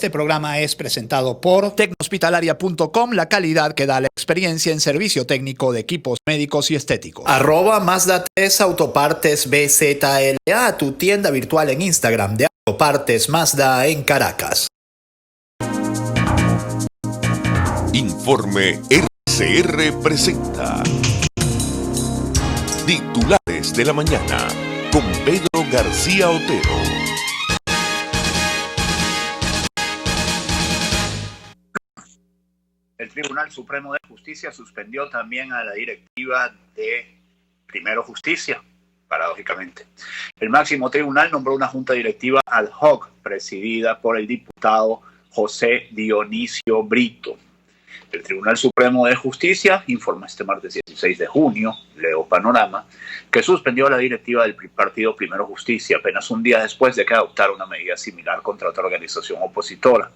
Este programa es presentado por Tecnohospitalaria.com, la calidad que da la experiencia en servicio técnico de equipos médicos y estéticos. @Mazda 3 Autopartes BZLA, tu tienda virtual en Instagram de Autopartes Mazda en Caracas. Informe RCR presenta Titulares de la Mañana con Pedro García Otero. El Tribunal Supremo de Justicia suspendió también a la directiva de Primero Justicia, paradójicamente. El máximo tribunal nombró una junta directiva ad hoc presidida por el diputado José Dionisio Brito. El Tribunal Supremo de Justicia informa este martes 16 de junio, leo Panorama, que suspendió la directiva del partido Primero Justicia apenas un día después de que adoptara una medida similar contra otra organización opositora,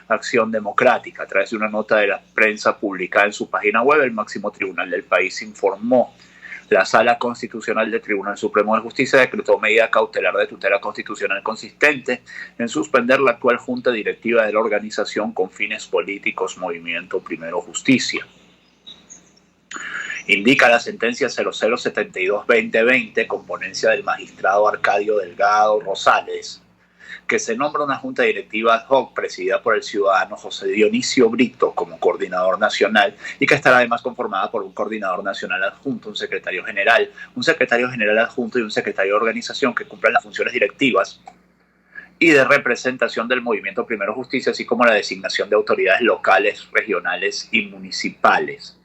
Acción Democrática. A través de una nota de la prensa publicada en su página web, el máximo tribunal del país informó: la Sala Constitucional del Tribunal Supremo de Justicia decretó medida cautelar de tutela constitucional consistente en suspender la actual junta directiva de la organización con fines políticos Movimiento Primero Justicia. Indica la sentencia 0072-2020, con ponencia del magistrado Arcadio Delgado Rosales, que se nombra una junta directiva ad hoc presidida por el ciudadano José Dionisio Brito como coordinador nacional y que estará además conformada por un coordinador nacional adjunto, un secretario general adjunto y un secretario de organización que cumplan las funciones directivas y de representación del Movimiento Primero Justicia, así como la designación de autoridades locales, regionales y municipales.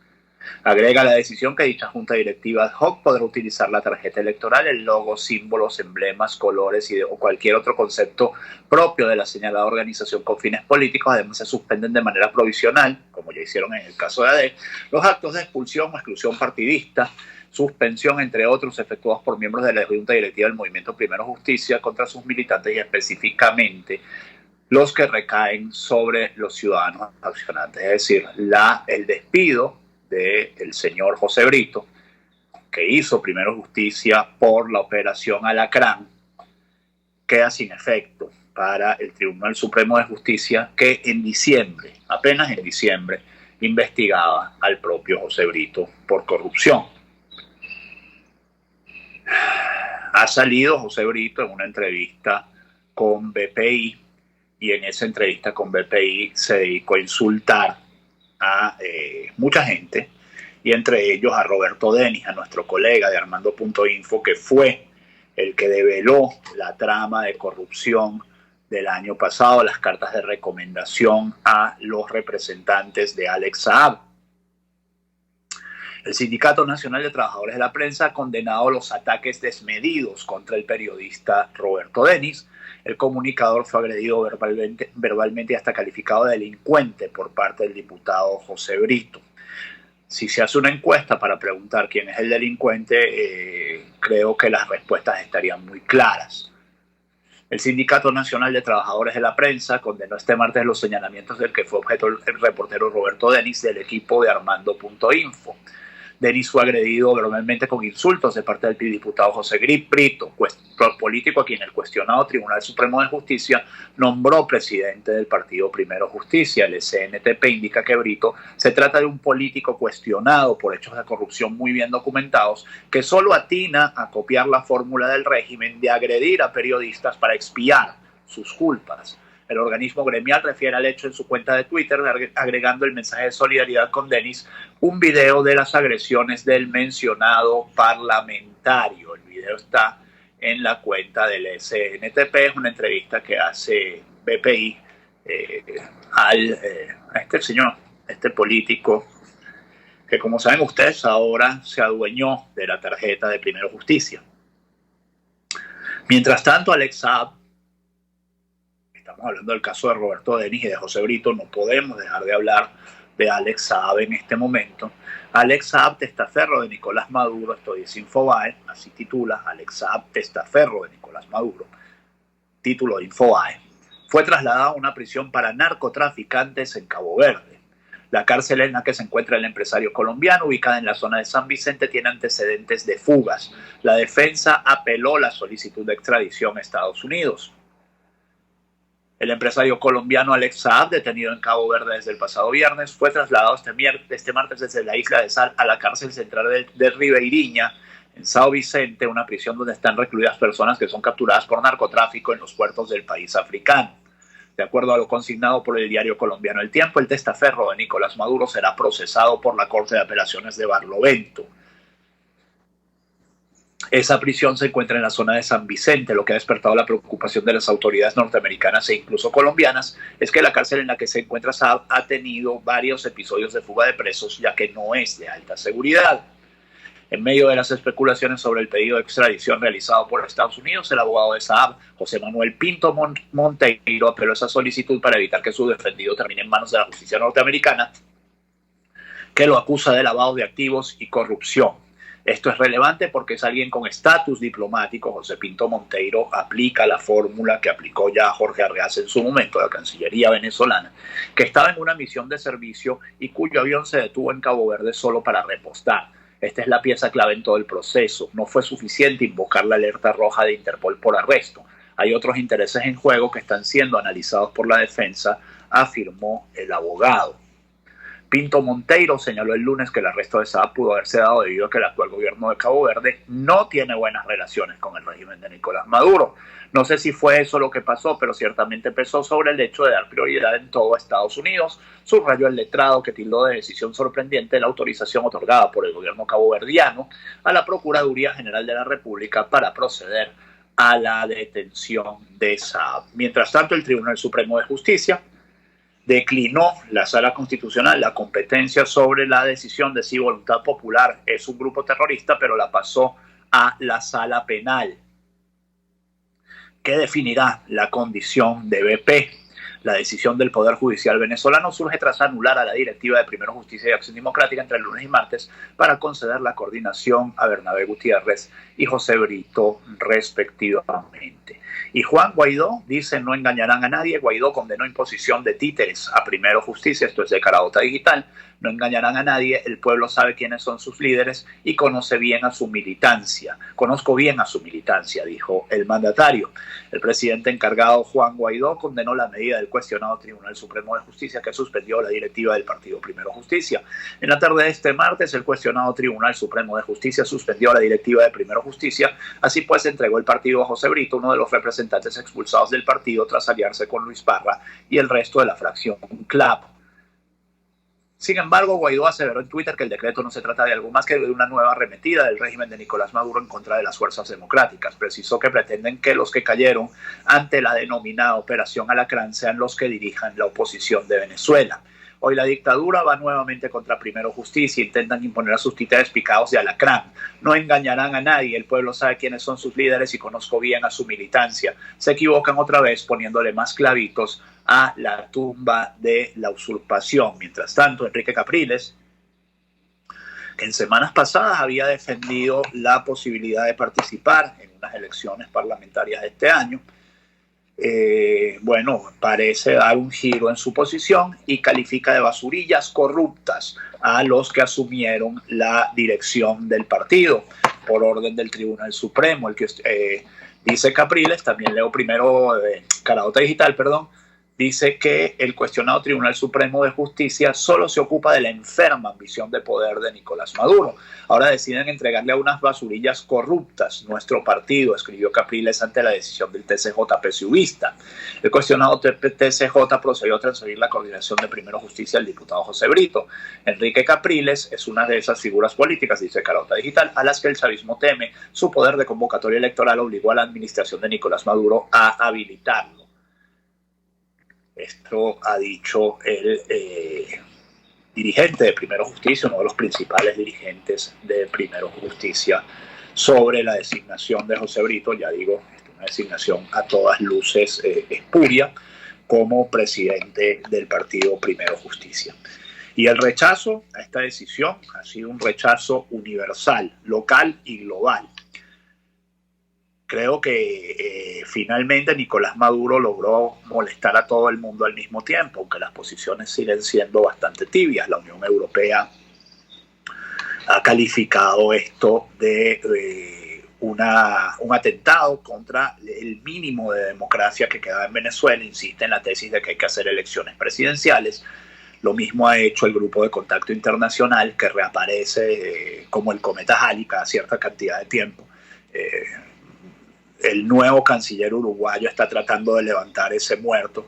Agrega la decisión que dicha junta directiva ad hoc podrá utilizar la tarjeta electoral, el logo, símbolos, emblemas, colores o cualquier otro concepto propio de la señalada organización con fines políticos. Además, se suspenden de manera provisional, como ya hicieron en el caso de AD, los actos de expulsión o exclusión partidista, suspensión, entre otros, efectuados por miembros de la junta directiva del Movimiento Primero Justicia contra sus militantes y específicamente los que recaen sobre los ciudadanos accionantes, es decir, el despido del señor José Brito, que hizo Primero Justicia por la operación Alacrán, queda sin efecto para el Tribunal Supremo de Justicia, que apenas en diciembre, investigaba al propio José Brito por corrupción. Ha salido José Brito en una entrevista con BPI y en esa entrevista con BPI se dedicó a insultar a mucha gente, y entre ellos a Roberto Denis, a nuestro colega de Armando.info, que fue el que develó la trama de corrupción del año pasado, las cartas de recomendación a los representantes de Alex Saab. El Sindicato Nacional de Trabajadores de la Prensa ha condenado los ataques desmedidos contra el periodista Roberto Denis. El comunicador fue agredido verbalmente y hasta calificado de delincuente por parte del diputado José Brito. Si se hace una encuesta para preguntar quién es el delincuente, creo que las respuestas estarían muy claras. El Sindicato Nacional de Trabajadores de la Prensa condenó este martes los señalamientos del que fue objeto el reportero Roberto Denis del equipo de Armando.info. Denis fue agredido verbalmente con insultos de parte del diputado José Brito, político a quien el cuestionado Tribunal Supremo de Justicia nombró presidente del partido Primero Justicia. El SNTP indica que Brito se trata de un político cuestionado por hechos de corrupción muy bien documentados, que solo atina a copiar la fórmula del régimen de agredir a periodistas para expiar sus culpas. El organismo gremial refiere al hecho en su cuenta de Twitter, agregando el mensaje de solidaridad con Denis, un video de las agresiones del mencionado parlamentario. El video está en la cuenta del SNTP, es una entrevista que hace BPI a este político que, como saben ustedes, ahora se adueñó de la tarjeta de Primero Justicia. Mientras tanto, Alex Saab, estamos hablando del caso de Roberto Denis y de José Brito, no podemos dejar de hablar de Alex Saab en este momento. Alex Saab, testaferro de Nicolás Maduro, esto es Infobae, así titula, Alex Saab, testaferro de Nicolás Maduro, título de Infobae, fue trasladado a una prisión para narcotraficantes en Cabo Verde. La cárcel en la que se encuentra el empresario colombiano, ubicada en la zona de San Vicente, tiene antecedentes de fugas. La defensa apeló la solicitud de extradición a Estados Unidos. El empresario colombiano Alex Saab, detenido en Cabo Verde desde el pasado viernes, fue trasladado este martes desde la isla de Sal a la cárcel central de Ribeiriña, en São Vicente, una prisión donde están recluidas personas que son capturadas por narcotráfico en los puertos del país africano. De acuerdo a lo consignado por el diario colombiano El Tiempo, el testaferro de Nicolás Maduro será procesado por la Corte de Apelaciones de Barlovento. Esa prisión se encuentra en la zona de San Vicente. Lo que ha despertado la preocupación de las autoridades norteamericanas e incluso colombianas es que la cárcel en la que se encuentra Saab ha tenido varios episodios de fuga de presos, ya que no es de alta seguridad. En medio de las especulaciones sobre el pedido de extradición realizado por Estados Unidos, el abogado de Saab, José Manuel Pinto Monteiro, apeló esa solicitud para evitar que su defendido termine en manos de la justicia norteamericana, que lo acusa de lavado de activos y corrupción. Esto es relevante porque es alguien con estatus diplomático. José Pinto Monteiro aplica la fórmula que aplicó ya Jorge Arreaza en su momento, la Cancillería venezolana, que estaba en una misión de servicio y cuyo avión se detuvo en Cabo Verde solo para repostar. Esta es la pieza clave en todo el proceso. No fue suficiente invocar la alerta roja de Interpol por arresto. Hay otros intereses en juego que están siendo analizados por la defensa, afirmó el abogado. Pinto Monteiro señaló el lunes que el arresto de Saab pudo haberse dado debido a que el actual gobierno de Cabo Verde no tiene buenas relaciones con el régimen de Nicolás Maduro. No sé si fue eso lo que pasó, pero ciertamente pesó sobre el hecho de dar prioridad en todo Estados Unidos. Subrayó el letrado, que tildó de decisión sorprendente la autorización otorgada por el gobierno caboverdiano a la Procuraduría General de la República para proceder a la detención de Saab. Mientras tanto, el Tribunal Supremo de Justicia declinó la Sala Constitucional la competencia sobre la decisión de si Voluntad Popular es un grupo terrorista, pero la pasó a la Sala Penal, que definirá la condición de BP. La decisión del Poder Judicial venezolano surge tras anular a la Directiva de Primero Justicia y Acción Democrática entre el lunes y martes para conceder la coordinación a Bernabé Gutiérrez y José Brito, respectivamente. Y Juan Guaidó dice: no engañarán a nadie. Guaidó condenó imposición de títeres a Primero Justicia, esto es de Caraota Digital. No engañarán a nadie, el pueblo sabe quiénes son sus líderes y conoce bien a su militancia. Conozco bien a su militancia, dijo el mandatario. El presidente encargado Juan Guaidó condenó la medida del cuestionado Tribunal Supremo de Justicia que suspendió la directiva del partido Primero Justicia. En la tarde de este martes, el cuestionado Tribunal Supremo de Justicia suspendió la directiva de Primero Justicia. Así pues, entregó el partido a José Brito, uno de los representantes expulsados del partido tras aliarse con Luis Parra y el resto de la fracción CLAP. Sin embargo, Guaidó aseveró en Twitter que el decreto no se trata de algo más que de una nueva arremetida del régimen de Nicolás Maduro en contra de las fuerzas democráticas. Precisó que pretenden que los que cayeron ante la denominada Operación Alacrán sean los que dirijan la oposición de Venezuela. Hoy la dictadura va nuevamente contra Primero Justicia, intentan imponer a sus títeres picados de alacrán. No engañarán a nadie, el pueblo sabe quiénes son sus líderes y conozco bien a su militancia. Se equivocan otra vez poniéndole más clavitos a la tumba de la usurpación. Mientras tanto, Enrique Capriles, que en semanas pasadas había defendido la posibilidad de participar en unas elecciones parlamentarias de este año, parece dar un giro en su posición y califica de basurillas corruptas a los que asumieron la dirección del partido por orden del Tribunal Supremo. El que dice Capriles, también leo primero Caraota Digital, dice que el cuestionado Tribunal Supremo de Justicia solo se ocupa de la enferma ambición de poder de Nicolás Maduro. Ahora deciden entregarle a unas basurillas corruptas nuestro partido, escribió Capriles ante la decisión del TCJ PSUVista. El cuestionado TCJ procedió a transferir la coordinación de Primero Justicia al diputado José Brito. Enrique Capriles es una de esas figuras políticas, dice Carota Digital, a las que el chavismo teme. Su poder de convocatoria electoral obligó a la administración de Nicolás Maduro a habilitarlo. Esto ha dicho el dirigente de Primero Justicia, uno de los principales dirigentes de Primero Justicia, sobre la designación de José Brito. Ya digo, una designación a todas luces espuria como presidente del partido Primero Justicia. Y el rechazo a esta decisión ha sido un rechazo universal, local y global. Creo que finalmente Nicolás Maduro logró molestar a todo el mundo al mismo tiempo, aunque las posiciones siguen siendo bastante tibias. La Unión Europea ha calificado esto de un atentado contra el mínimo de democracia que queda en Venezuela. Insiste en la tesis de que hay que hacer elecciones presidenciales. Lo mismo ha hecho el Grupo de Contacto Internacional, que reaparece como el cometa Halley cada cierta cantidad de tiempo. El nuevo canciller uruguayo está tratando de levantar ese muerto,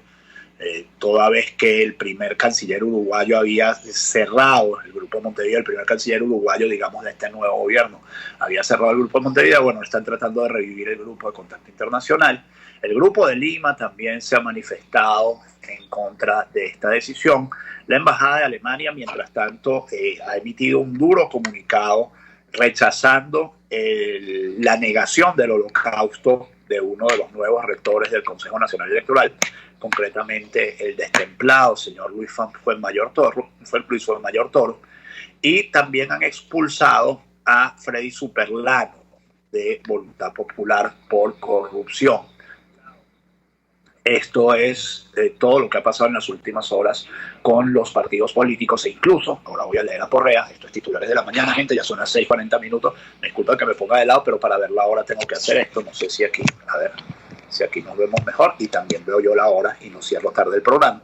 toda vez que el primer canciller uruguayo había cerrado el Grupo de Montevideo, el primer canciller uruguayo, digamos, de este nuevo gobierno, había cerrado el Grupo de Montevideo. Bueno, están tratando de revivir el Grupo de Contacto Internacional. El Grupo de Lima también se ha manifestado en contra de esta decisión. La Embajada de Alemania, mientras tanto, ha emitido un duro comunicado rechazando la negación del holocausto de uno de los nuevos rectores del Consejo Nacional Electoral, concretamente el destemplado señor Luis Fuenmayor Toro, y también han expulsado a Freddy Superlano de Voluntad Popular por corrupción. Esto es todo lo que ha pasado en las últimas horas con los partidos políticos, e incluso, ahora voy a leer a Porrea, esto es Titulares de la Mañana, gente, ya son las 6:40 minutos, me disculpa que me ponga de lado, pero para ver la hora tengo que hacer esto, no sé si aquí, a ver, si aquí nos vemos mejor, y también veo yo la hora y no cierro tarde el programa.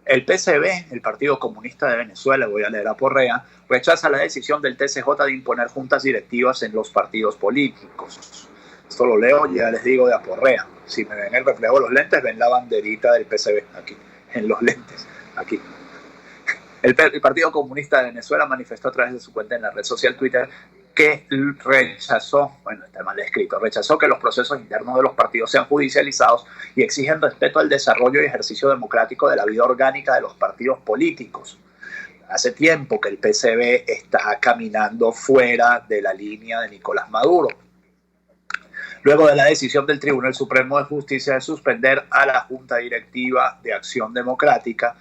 El PCB, el Partido Comunista de Venezuela, voy a leer a Porrea, rechaza la decisión del TCJ de imponer juntas directivas en los partidos políticos. Esto lo leo, ya les digo, de Aporrea. Si me ven el reflejo de los lentes, ven la banderita del PCB aquí, en los lentes, aquí. El Partido Comunista de Venezuela manifestó a través de su cuenta en la red social Twitter que rechazó, bueno, está mal escrito, rechazó que los procesos internos de los partidos sean judicializados y exigen respeto al desarrollo y ejercicio democrático de la vida orgánica de los partidos políticos. Hace tiempo que el PCB está caminando fuera de la línea de Nicolás Maduro. Luego de la decisión del Tribunal Supremo de Justicia de suspender a la Junta Directiva de Acción Democrática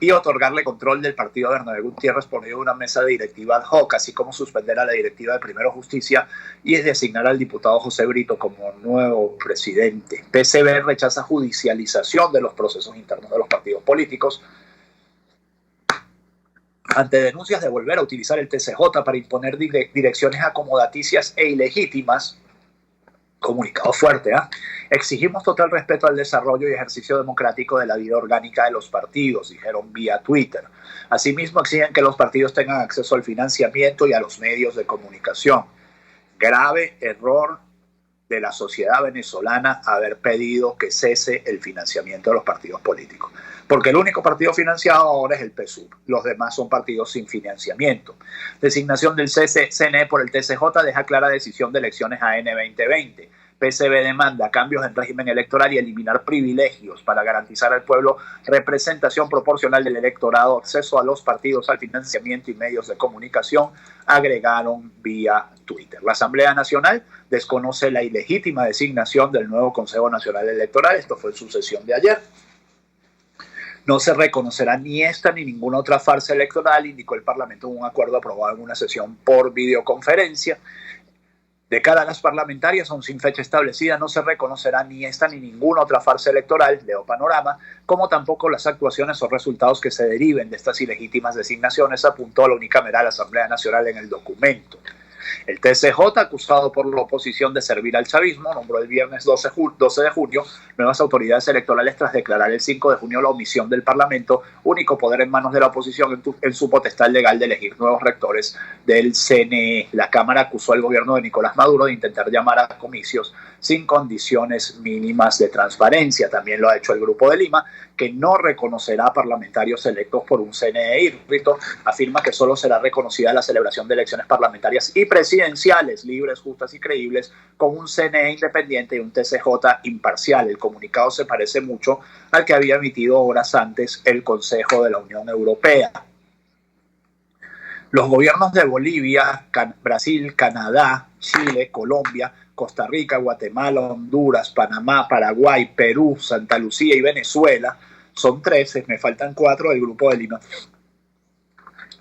y otorgarle control del partido a Bernabé Gutiérrez por medio de una mesa directiva ad hoc, así como suspender a la directiva de Primero Justicia y designar al diputado José Brito como nuevo presidente. PCB rechaza judicialización de los procesos internos de los partidos políticos. Ante denuncias de volver a utilizar el TCJ para imponer direcciones acomodaticias e ilegítimas, comunicado fuerte, exigimos total respeto al desarrollo y ejercicio democrático de la vida orgánica de los partidos, dijeron vía Twitter. Asimismo, exigen que los partidos tengan acceso al financiamiento y a los medios de comunicación. Grave error de la sociedad venezolana haber pedido que cese el financiamiento de los partidos políticos, porque el único partido financiado ahora es el PSUV, los demás son partidos sin financiamiento. Designación del CNE por el TCJ deja clara decisión de elecciones AN 2020. PCB demanda cambios en régimen electoral y eliminar privilegios para garantizar al pueblo representación proporcional del electorado, acceso a los partidos, al financiamiento y medios de comunicación, agregaron vía Twitter. La Asamblea Nacional desconoce la ilegítima designación del nuevo Consejo Nacional Electoral. Esto fue en su sesión de ayer. No se reconocerá ni esta ni ninguna otra farsa electoral, indicó el Parlamento en un acuerdo aprobado en una sesión por videoconferencia. De cara a las parlamentarias, aún sin fecha establecida, no se reconocerá ni esta ni ninguna otra farsa electoral, leo Panorama, como tampoco las actuaciones o resultados que se deriven de estas ilegítimas designaciones, apuntó la unicameral Asamblea Nacional en el documento. El TCJ, acusado por la oposición de servir al chavismo, nombró el viernes 12 de junio nuevas autoridades electorales tras declarar el 5 de junio la omisión del Parlamento, único poder en manos de la oposición en su potestad legal de elegir nuevos rectores del CNE. La Cámara acusó al gobierno de Nicolás Maduro de intentar llamar a comicios sin condiciones mínimas de transparencia. También lo ha hecho el Grupo de Lima, que no reconocerá a parlamentarios electos por un CNE írrito. Afirma que solo será reconocida la celebración de elecciones parlamentarias y presidenciales libres, justas y creíbles con un CNE independiente y un TCJ imparcial. El comunicado se parece mucho al que había emitido horas antes el Consejo de la Unión Europea. Los gobiernos de Bolivia, Brasil, Canadá, Chile, Colombia, Costa Rica, Guatemala, Honduras, Panamá, Paraguay, Perú, Santa Lucía y Venezuela, son 13, me faltan 4 del Grupo de Lima.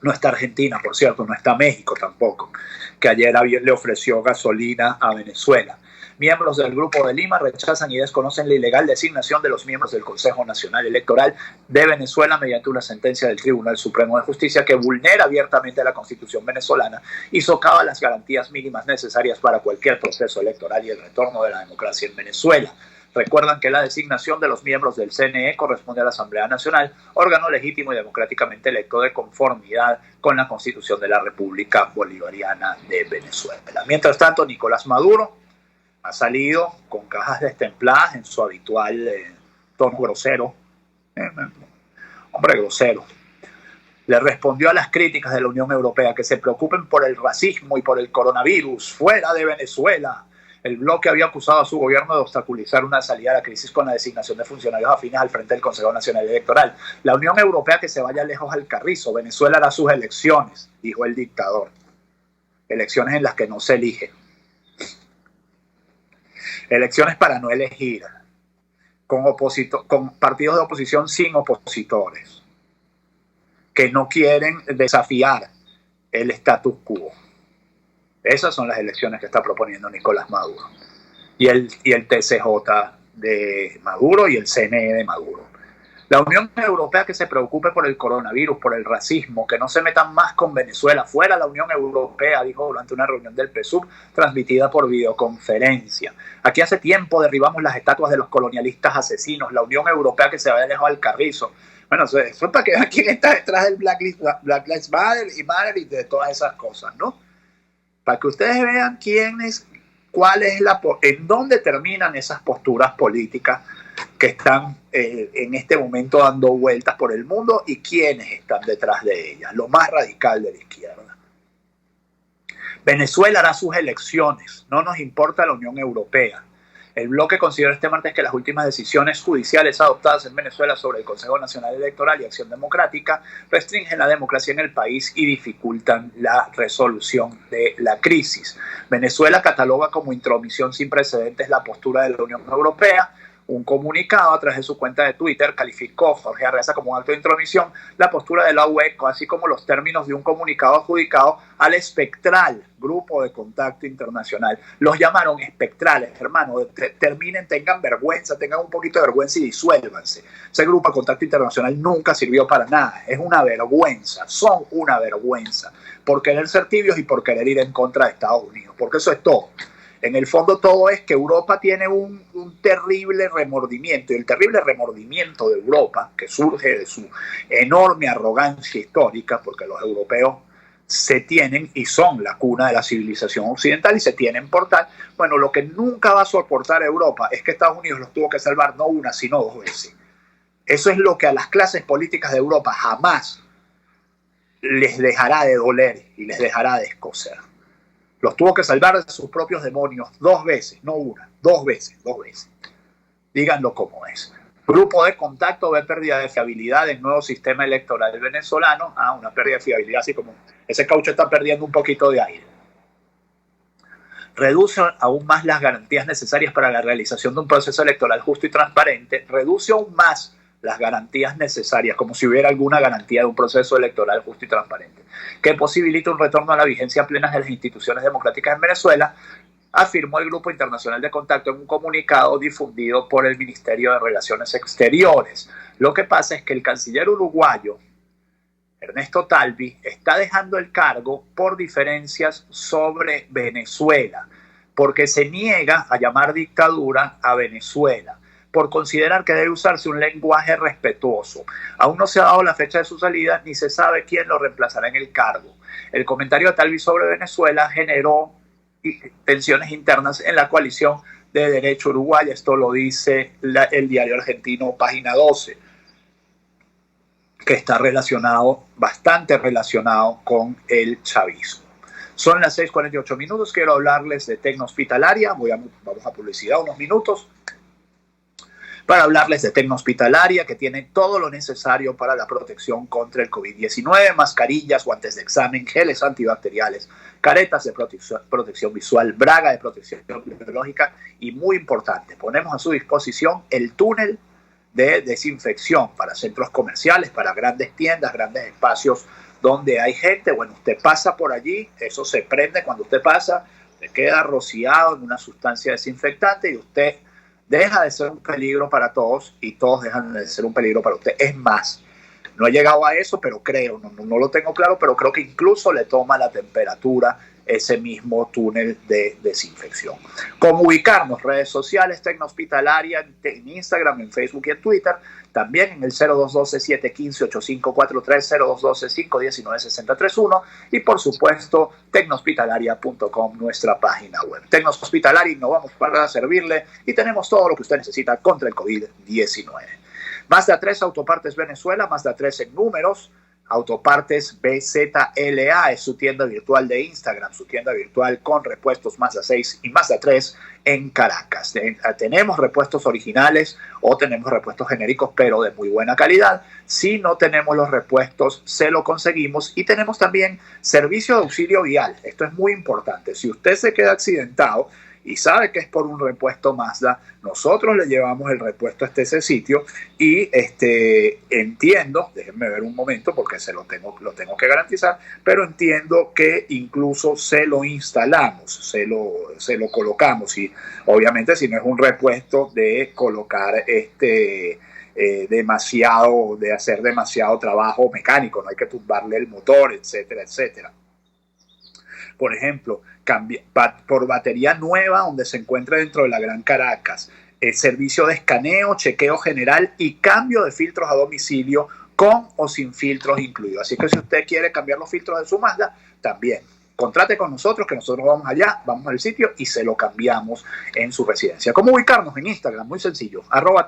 No está Argentina, por cierto, no está México tampoco, que ayer le ofreció gasolina a Venezuela. Miembros del Grupo de Lima rechazan y desconocen la ilegal designación de los miembros del Consejo Nacional Electoral de Venezuela mediante una sentencia del Tribunal Supremo de Justicia que vulnera abiertamente la Constitución venezolana y socava las garantías mínimas necesarias para cualquier proceso electoral y el retorno de la democracia en Venezuela. Recuerdan que la designación de los miembros del CNE corresponde a la Asamblea Nacional, órgano legítimo y democráticamente electo de conformidad con la Constitución de la República Bolivariana de Venezuela. Mientras tanto, Nicolás Maduro ha salido con cajas destempladas en su habitual tono grosero, hombre grosero. Le respondió a las críticas de la Unión Europea que se preocupen por el racismo y por el coronavirus fuera de Venezuela. El bloque había acusado a su gobierno de obstaculizar una salida a la crisis con la designación de funcionarios afines al frente del Consejo Nacional Electoral. La Unión Europea que se vaya lejos al carrizo. Venezuela hará sus elecciones, dijo el dictador. Elecciones en las que no se elige. Elecciones para no elegir. Con partidos de oposición sin opositores. Que no quieren desafiar el status quo. Esas son las elecciones que está proponiendo Nicolás Maduro. Y el TCJ de Maduro y el CNE de Maduro. La Unión Europea que se preocupe por el coronavirus, por el racismo, que no se metan más con Venezuela. Fuera la Unión Europea, dijo durante una reunión del PSUV transmitida por videoconferencia. Aquí hace tiempo derribamos las estatuas de los colonialistas asesinos. La Unión Europea que se vaya lejos al carrizo. Bueno, eso es para que vean quién está detrás del Black Lives Matter y de todas esas cosas, ¿no? Para que ustedes vean en dónde terminan esas posturas políticas que están en este momento dando vueltas por el mundo y quiénes están detrás de ellas, lo más radical de la izquierda. Venezuela hará sus elecciones, no nos importa la Unión Europea. El bloque consideró este martes que las últimas decisiones judiciales adoptadas en Venezuela sobre el Consejo Nacional Electoral y Acción Democrática restringen la democracia en el país y dificultan la resolución de la crisis. Venezuela cataloga como intromisión sin precedentes la postura de la Unión Europea. Un comunicado a través de su cuenta de Twitter calificó Jorge Arreza como un acto de intromisión la postura de la UE, así como los términos de un comunicado adjudicado al espectral Grupo de Contacto Internacional. Los llamaron espectrales, hermano. Terminen, tengan vergüenza, tengan un poquito de vergüenza y disuélvanse. Ese Grupo de Contacto Internacional nunca sirvió para nada. Es una vergüenza, son una vergüenza por querer ser tibios y por querer ir en contra de Estados Unidos, porque eso es todo. En el fondo todo es que Europa tiene un terrible remordimiento, y el terrible remordimiento de Europa, que surge de su enorme arrogancia histórica, porque los europeos se tienen y son la cuna de la civilización occidental y se tienen por tal. Bueno, lo que nunca va a soportar Europa es que Estados Unidos los tuvo que salvar no una, sino dos veces. Eso es lo que a las clases políticas de Europa jamás les dejará de doler y les dejará de escocer. Los tuvo que salvar de sus propios demonios dos veces, no una, dos veces. Díganlo como es. Grupo de Contacto ve pérdida de fiabilidad del nuevo sistema electoral venezolano. Una pérdida de fiabilidad, así como ese caucho está perdiendo un poquito de aire. Reduce aún más las garantías necesarias para la realización de un proceso electoral justo y transparente. Reduce aún más las garantías necesarias, como si hubiera alguna garantía de un proceso electoral justo y transparente, que posibilite un retorno a la vigencia plena de las instituciones democráticas en Venezuela, afirmó el Grupo Internacional de Contacto en un comunicado difundido por el Ministerio de Relaciones Exteriores. Lo que pasa es que el canciller uruguayo, Ernesto Talvi, está dejando el cargo por diferencias sobre Venezuela, porque se niega a llamar dictadura a Venezuela, por considerar que debe usarse un lenguaje respetuoso. Aún no se ha dado la fecha de su salida ni se sabe quién lo reemplazará en el cargo. El comentario de Talvi sobre Venezuela generó tensiones internas en la coalición de derecho uruguaya. Esto lo dice el diario argentino Página 12, que está bastante relacionado con el chavismo. Son las 6:48 minutos. Quiero hablarles de Tecnohospitalaria. Vamos a publicidad unos minutos para hablarles de Tecnohospitalaria, que tiene todo lo necesario para la protección contra el COVID-19, mascarillas, guantes de examen, geles antibacteriales, caretas de protección visual, braga de protección biológica y, muy importante, ponemos a su disposición el túnel de desinfección para centros comerciales, para grandes tiendas, grandes espacios donde hay gente. Bueno, usted pasa por allí, eso se prende cuando usted pasa, Usted queda rociado en una sustancia desinfectante y usted deja de ser un peligro para todos y todos dejan de ser un peligro para usted. Es más, no he llegado a eso, pero creo, no lo tengo claro, pero creo que incluso le toma la temperatura ese mismo túnel de desinfección. ¿Cómo ubicarnos? Redes sociales, Tecnohospitalaria, en Instagram, en Facebook y en Twitter. También en el 0212-715-8543, 0212-519-6031 y por supuesto tecnohospitalaria.com, nuestra página web. Tecnohospitalaria, innovamos para servirle y tenemos todo lo que usted necesita contra el COVID-19. Mazda 3 Autopartes Venezuela, Mazda 3 en números, Autopartes BZLA es su tienda virtual de Instagram, su tienda virtual con repuestos Mazda 6 y Mazda 3 en Caracas. Tenemos repuestos originales o tenemos repuestos genéricos, pero de muy buena calidad. Si no tenemos los repuestos, se lo conseguimos y tenemos también servicio de auxilio vial. Esto es muy importante. Si usted se queda accidentado y sabe que es por un repuesto Mazda, nosotros le llevamos el repuesto hasta ese sitio y entiendo, déjenme ver un momento porque lo tengo que garantizar, pero entiendo que incluso se lo instalamos, se lo colocamos y obviamente si no es un repuesto de colocar de hacer demasiado trabajo mecánico, no hay que tumbarle el motor, etcétera, etcétera. Por ejemplo, por batería nueva donde se encuentra dentro de la Gran Caracas, el servicio de escaneo, chequeo general y cambio de filtros a domicilio con o sin filtros incluidos. Así que si usted quiere cambiar los filtros de su Mazda, también contrate con nosotros, que nosotros vamos allá, vamos al sitio y se lo cambiamos en su residencia. ¿Cómo ubicarnos en Instagram? Muy sencillo, arroba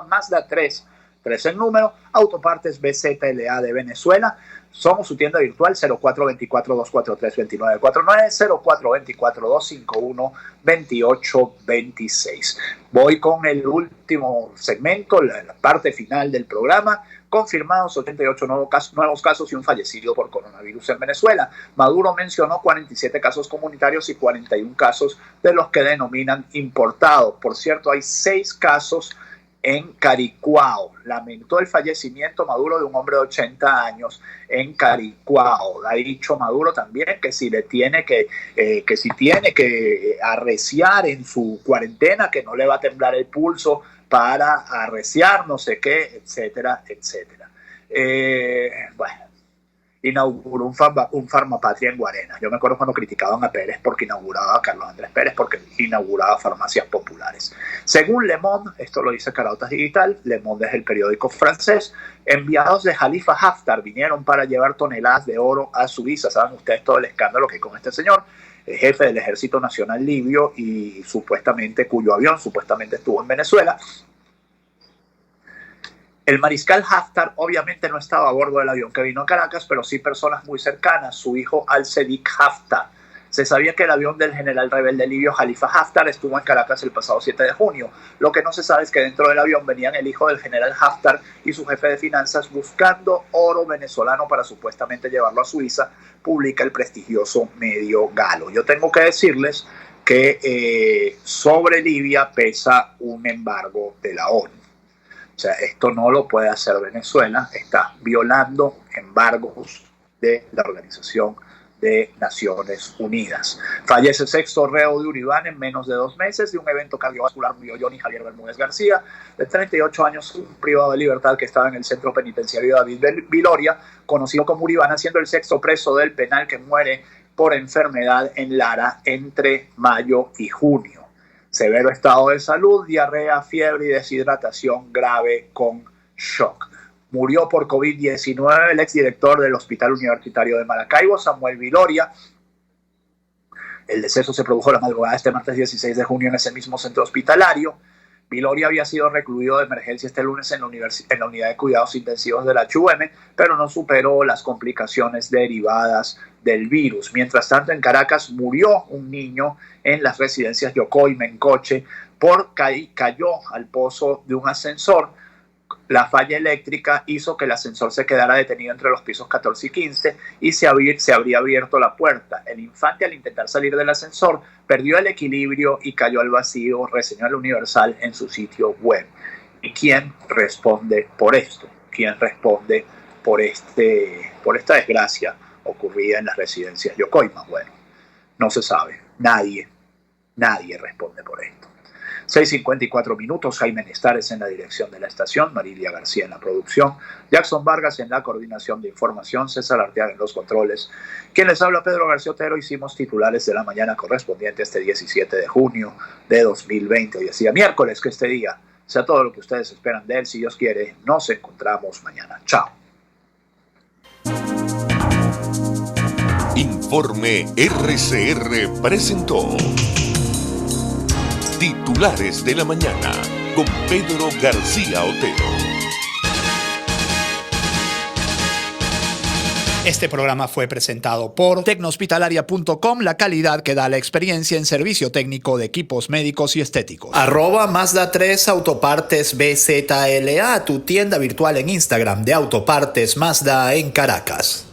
Mazda 3 en número, Autopartes BZLA de Venezuela. Somos su tienda virtual 0424-243-2949, 0424-251-2826. Voy con el último segmento, la parte final del programa. Confirmados 88 nuevos casos y un fallecido por coronavirus en Venezuela. Maduro mencionó 47 casos comunitarios y 41 casos de los que denominan importados. Por cierto, hay 6 casos en Caricuao. Lamentó el fallecimiento Maduro de un hombre de 80 años en Caricuao. Ha dicho Maduro también que si tiene que arreciar en su cuarentena, que no le va a temblar el pulso para arreciar, no sé qué, etcétera, etcétera. Bueno, inauguró un Farmapatria en Guarenas. Yo me acuerdo cuando criticaban a Pérez porque inauguraba, a Carlos Andrés Pérez porque inauguraba farmacias populares. Según Le Monde, esto lo dice Carautas Digital, Le Monde es el periódico francés, enviados de Khalifa Haftar vinieron para llevar toneladas de oro a Suiza. Saben ustedes todo el escándalo que hay con este señor, el jefe del Ejército Nacional Libio y cuyo avión supuestamente estuvo en Venezuela. El mariscal Haftar obviamente no estaba a bordo del avión que vino a Caracas, pero sí personas muy cercanas, su hijo Al-Sadiq Haftar. Se sabía que el avión del general rebelde libio Khalifa Haftar estuvo en Caracas el pasado 7 de junio. Lo que no se sabe es que dentro del avión venían el hijo del general Haftar y su jefe de finanzas buscando oro venezolano para supuestamente llevarlo a Suiza, publica el prestigioso medio galo. Yo tengo que decirles que sobre Libia pesa un embargo de la ONU. O sea, esto no lo puede hacer Venezuela, está violando embargos de la Organización de Naciones Unidas. Fallece el sexto reo de Uribán en menos de 2 meses de un evento cardiovascular. Murió Johnny Javier Bermúdez García, de 38 años, un privado de libertad que estaba en el centro penitenciario David Viloria, conocido como Uribán, siendo el sexto preso del penal que muere por enfermedad en Lara entre mayo y junio. Severo estado de salud, diarrea, fiebre y deshidratación grave con shock. Murió por COVID-19 el exdirector del Hospital Universitario de Maracaibo, Samuel Viloria. El deceso se produjo la madrugada de este martes 16 de junio en ese mismo centro hospitalario. Viloria había sido recluido de emergencia este lunes en la unidad de cuidados intensivos de la HUM, pero no superó las complicaciones derivadas del virus. Mientras tanto, en Caracas murió un niño en las residencias Yocó y Mencoche cayó al pozo de un ascensor. La falla eléctrica hizo que el ascensor se quedara detenido entre los pisos 14 y 15 y se habría abierto la puerta. El infante, al intentar salir del ascensor, perdió el equilibrio y cayó al vacío, reseñó el Universal en su sitio web. ¿Y quién responde por esto? ¿Quién responde por esta desgracia ocurrida en las residencias Yocoima? Bueno, No se sabe. Nadie responde por esto. 6:54 minutos, Jaime Nestares en la dirección de la estación, Marilia García en la producción, Jackson Vargas en la coordinación de información, César Arteaga en los controles. Quien les habla, Pedro García Otero. Hicimos titulares de la mañana correspondiente a este 17 de junio de 2020. Hoy decía miércoles, que este día sea todo lo que ustedes esperan de él. Si Dios quiere, nos encontramos mañana. Chao. Informe RCR presentó Titulares de la Mañana con Pedro García Otero. Este programa fue presentado por Tecnohospitalaria.com, la calidad que da la experiencia en servicio técnico de equipos médicos y estéticos. Mazda 3 Autopartes BZLA, tu tienda virtual en Instagram de Autopartes Mazda en Caracas.